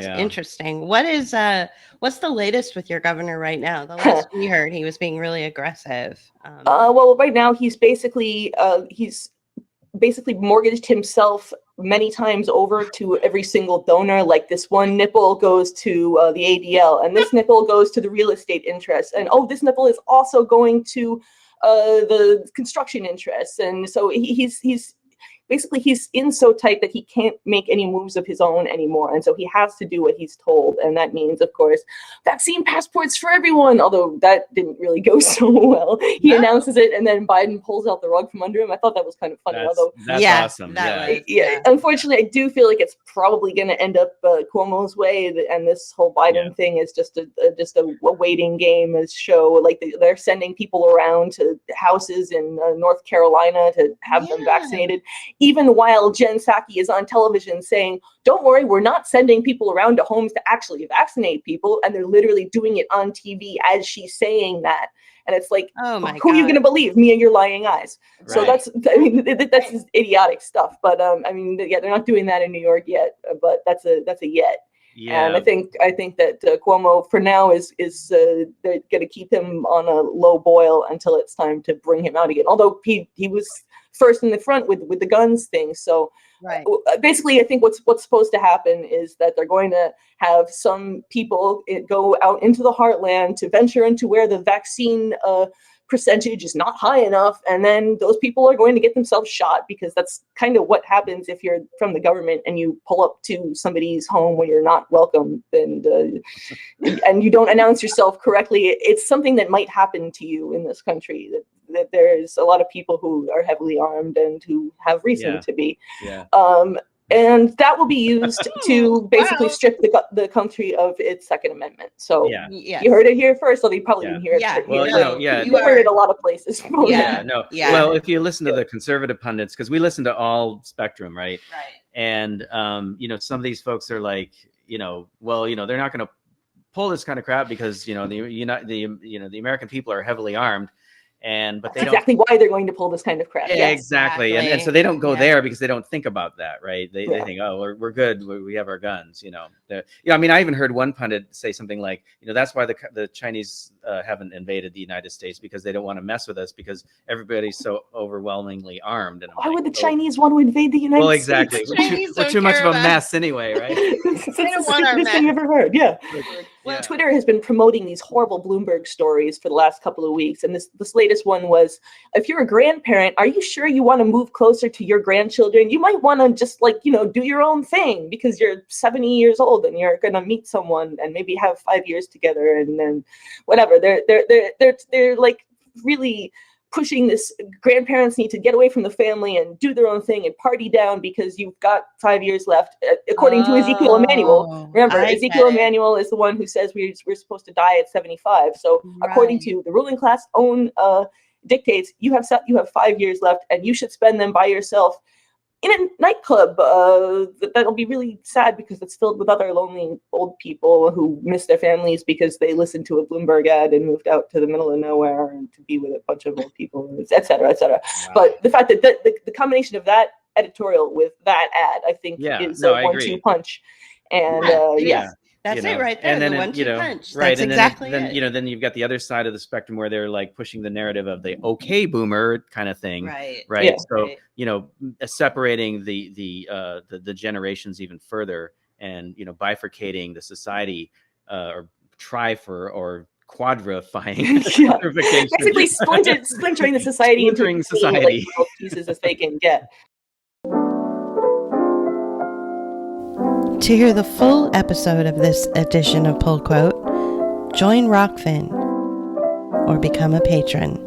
That's interesting. What's the latest with your governor right now? The last we heard, he was being really aggressive. Well, right now he's basically mortgaged himself many times over to every single donor. Like, this one nipple goes to the ADL, and this nipple goes to the real estate interests, and this nipple is also going to the construction interests. And so he's in so tight that he can't make any moves of his own anymore. And so he has to do what he's told. And that means, of course, vaccine passports for everyone, although that didn't really go so well. He announces it, and then Biden pulls out the rug from under him. I thought that was kind of funny. That's awesome. Unfortunately, I do feel like it's probably going to end up Cuomo's way. And this whole Biden thing is just a waiting game, a show. Like, they're sending people around to houses in North Carolina to have them vaccinated. Even while Jen Psaki is on television saying, don't worry, we're not sending people around to homes to actually vaccinate people. And they're literally doing it on TV as she's saying that. And it's like, who are you going to believe, me and your lying eyes? Right. So that's just idiotic stuff. But they're not doing that in New York yet. But that's a yet. Yeah. And I think that Cuomo for now is they're going to keep him on a low boil until it's time to bring him out again. Although he was first in the front with the guns thing. So basically, I think what's supposed to happen is that they're going to have some people go out into the heartland to venture into where the vaccine percentage is not high enough, and then those people are going to get themselves shot, because that's kind of what happens if you're from the government and you pull up to somebody's home when you're not welcome, and you don't announce yourself correctly. It's something that might happen to you in this country, that there's a lot of people who are heavily armed and who have reason to be. And that will be used to basically strip the country of its Second Amendment. So you heard it here first, although you probably didn't hear it. You heard it a lot of places. Well, if you listen to the conservative pundits, because we listen to all spectrum, right? And some of these folks are like, they're not going to pull this kind of crap because the American people are heavily armed. But that's exactly why they're going to pull this kind of crap. Yeah, exactly. And so they don't go there because they don't think about that, right? They think, we're good. We have our guns, I even heard one pundit say something like, that's why the Chinese haven't invaded the United States, because they don't want to mess with us because everybody's so overwhelmingly armed. And why would the Chinese want to invade the United States? Well, exactly. We're too much of a mess anyway, right? They don't want our mess. Thing I've ever heard. Yeah. Well, Twitter has been promoting these horrible Bloomberg stories for the last couple of weeks, and this latest one was, if you're a grandparent, are you sure you want to move closer to your grandchildren? You might want to just do your own thing, because you're 70 years old and you're going to meet someone and maybe have 5 years together, and then whatever. They're like really pushing this. Grandparents need to get away from the family and do their own thing and party down because you've got 5 years left, according to Ezekiel Emanuel. Remember, Ezekiel Emanuel is the one who says we're supposed to die at 75. So according to the ruling class own dictates, you have 5 years left, and you should spend them by yourself in a nightclub. That'll be really sad, because it's filled with other lonely old people who miss their families because they listened to a Bloomberg ad and moved out to the middle of nowhere and to be with a bunch of old people, et cetera, et cetera. Wow. But the fact that the combination of that editorial with that ad, I think, is a 1-2 punch. And that's it right there. And then the 1-2 punch. Right. That's exactly it. Then you've got the other side of the spectrum where they're like pushing the narrative of the okay boomer kind of thing. Right. Yeah. So, separating the generations even further, and, bifurcating the society, or quadrifying. Basically splintering the society into pieces as they can get. To hear the full episode of this edition of Pull Quote, join Rockfin or become a patron.